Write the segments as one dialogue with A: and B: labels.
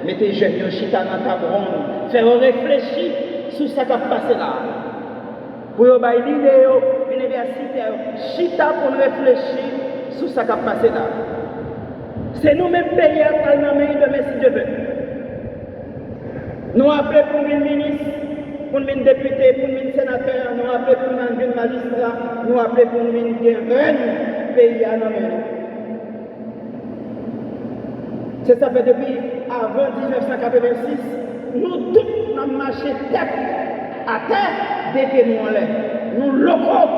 A: mettez jeunes chita dans ta bronze, faire réfléchir sur ce qui a passé là. Pour que l'idée universitaire, chita pour réfléchir sur ce qui a passé là. C'est nous-mêmes pays à calmer demain si Dieu veut. Nous appelons pour une ministre, pour une député, pour une sénateur, nous appelons pour une magistrat, nous appelons pour une reine pays à nommer. C'est ça fait depuis avant 1986, nous tous nous avons marché tête à terre dès que nous en l'air. Nous locaux.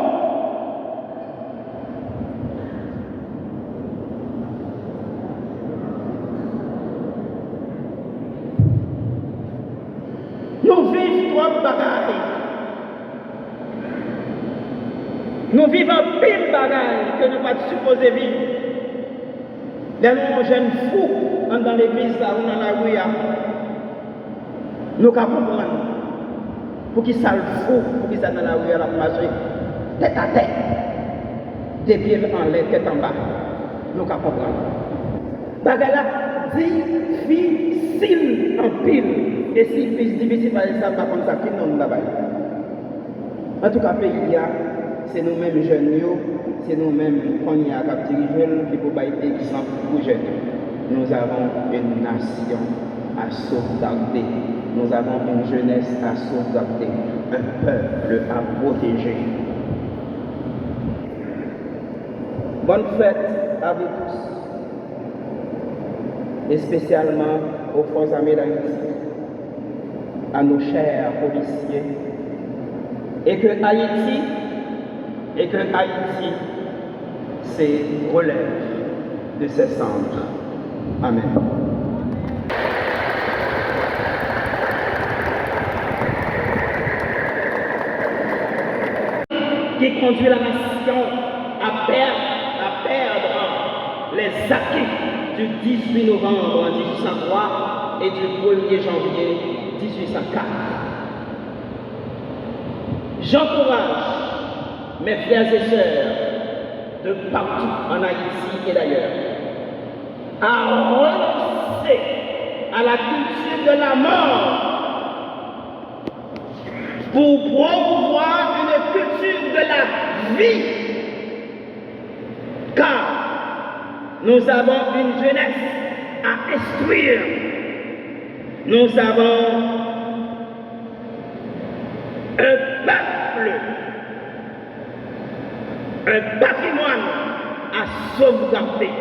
A: Nous vivons trois bagailles. Nous vivons pile bagailles que nous ne pas supposés vivre. Les nous jeunes fous dans l'église là ou dans la rue, nous pouvons comprendre. Pour qu'ils soient fous, pour qu'ils soient dans la rue à la marcher, tête à tête, des pieds en l'air, tête en bas. Nous pouvons comprendre. Bagaille là, difficile en pile. Et si difficile, par exemple, pas comme ça, qui nous là-bas. En tout cas, pays, c'est nous-mêmes jeunes, c'est nous-mêmes qu'on y a dirigé, qui pour être exemple pour jeunes. Nous avons une nation à sauvegarder. Nous avons une jeunesse à sauvegarder, un peuple à protéger. Bonne fête à vous tous, et spécialement aux forces armées d'Haïti, à nos chers policiers, et que Haïti, se relève de ses cendres. Amen. Qui conduit la nation à perdre les acquis du 18 novembre 1803 et du 1er janvier 1804. J'encourage mes frères et sœurs de partout en Haïti et d'ailleurs à renoncer à la culture de la mort pour promouvoir une culture de la vie. Car nous avons une jeunesse à instruire. Nous avons un peuple, un patrimoine à sauvegarder.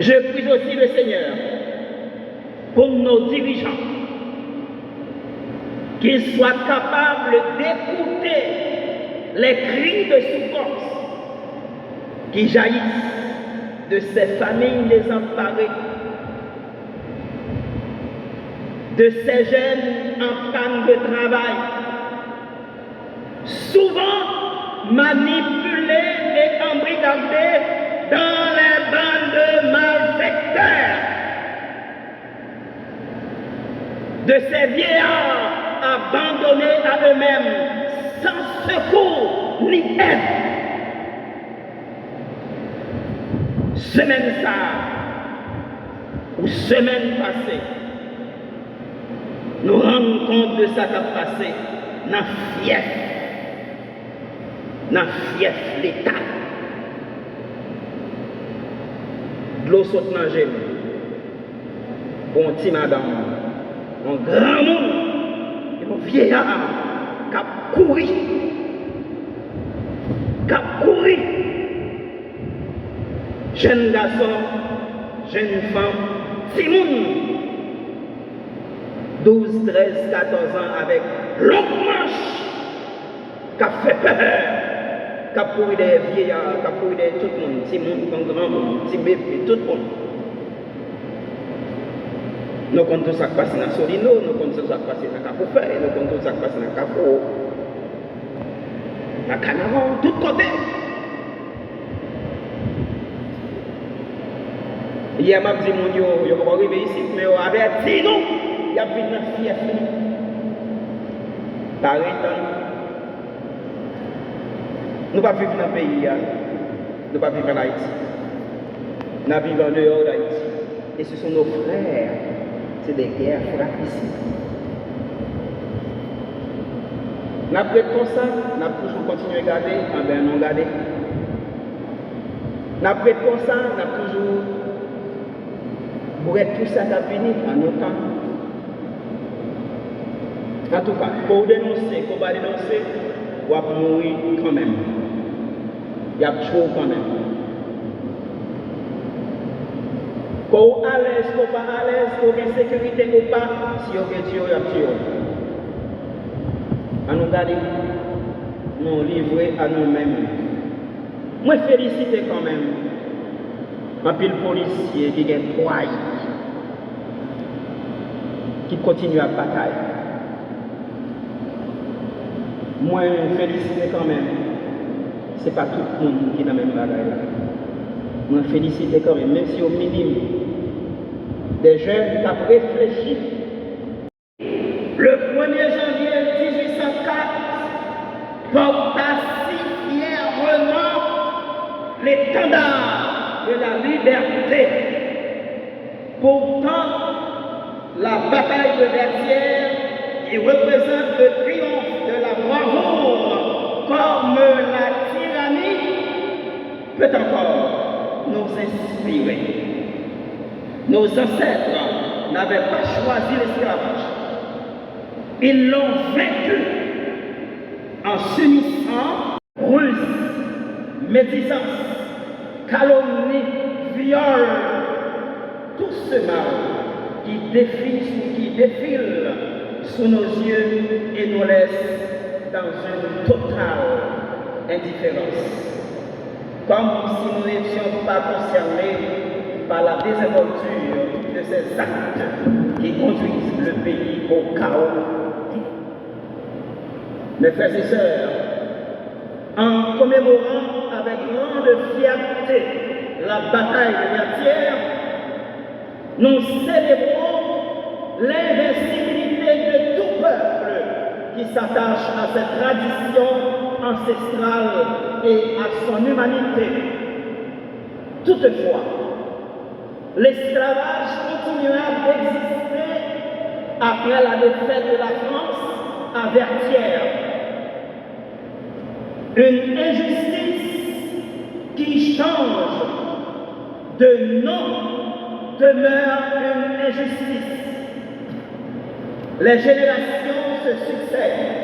A: Je prie aussi le Seigneur pour nos dirigeants, qu'ils soient capables d'écouter les cris de souffrance qui jaillissent de ces familles désemparées, de ces jeunes en panne de travail, souvent manipulés et embrigadés dans les bandes de malfaiteurs, de ces vieillards abandonnés à eux-mêmes, sans secours ni aide. Semaine ça, ou semaine passée, nous rendons compte de ça qui a passé dans fief l'État. De l'eau saute dans le gel. Bon petit madame, un grand monde, un vieillard qui a couru. Jeune garçon, jeune femme, petit monde, 12, 13, 14 ans avec longue manche qui a fait peur, qui a couru des vieillards, qui a couru de tout le monde, petit monde, grand monde, petit bébé, tout le monde. Nous comptons tout ça qui passe dans Solino, nous comptons tout ça qui passe dans Capoufet, nous comptons tout ça qui passe dans Capo, dans Canaran, tout côté. Hier, je dit mon Dieu, je vais arriver ici, mais on avait dit nous, il y a plus de fief. Par exemple, nous ne vivons pas dans le pays, nous ne vivons pas en Haïti. Nous vivons en dehors d'Haïti. Et ce sont nos frères, c'est des guerres fratricides. Nous avons comme ça, nous avons toujours continué à garder, en bien non garder. Nous avons comme ça, nous avons toujours. Pour être tout ça fini en autant. En tout cas, pour dénoncer, pour pas dénoncer, on va mourir quand même. Il y a trop quand même. Qu'on à l'aise, qu'on pas à l'aise, qu'on ait sécurité ou pas, si on a Dieu, on a Dieu. À nous garder, nous livrer à nous-mêmes. Moi, féliciter quand même un pile policier qui a trois qui continue à batailler. Moi, féliciter quand même. Ce n'est pas tout le monde qui est dans la même bataille. Moi, féliciter quand même si au minimum, des jeunes qui ont réfléchi. Le 1er janvier 1804, porta si fièrement l'étendard de la liberté. Pourtant, la bataille de Vertières, qui représente le triomphe de la bravoure comme la tyrannie, peut encore nous inspirer. Nos ancêtres n'avaient pas choisi l'esclavage. Ils l'ont vaincu en s'unissant ruse, médisance, calomnie, viol, tout ce mal qui défile sous nos yeux et nous laisse dans une totale indifférence. Comme si nous n'étions pas concernés par la désinvolture de ces actes qui conduisent le pays au chaos. Mes frères et sœurs, en commémorant avec grande fierté la bataille de Vertières, nous célébrons l'invincibilité de tout peuple qui s'attache à cette tradition ancestrale et à son humanité. Toutefois, l'esclavage continuera d'exister après la défaite de la France à Vertières. Une injustice qui change de nom demeure une injustice. Les générations se succèdent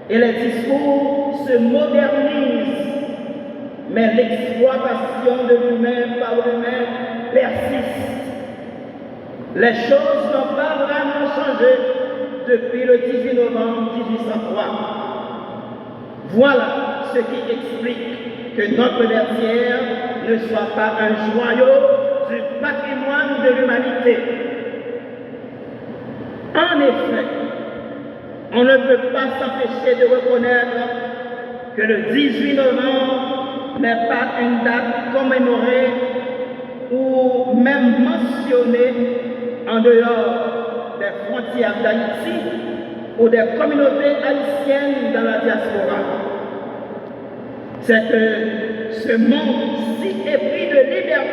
A: et les discours se modernisent, mais l'exploitation de l'humain par l'humain persiste. Les choses n'ont pas vraiment changé depuis le 18 novembre 1803. Voilà ce qui explique que notre Vertière ne soit pas un joyau du patrimoine de l'humanité. En effet, on ne peut pas s'empêcher de reconnaître que le 18 novembre n'est pas une date commémorée ou même mentionnée en dehors des frontières d'Haïti ou des communautés haïtiennes dans la diaspora. C'est que ce monde si épris de liberté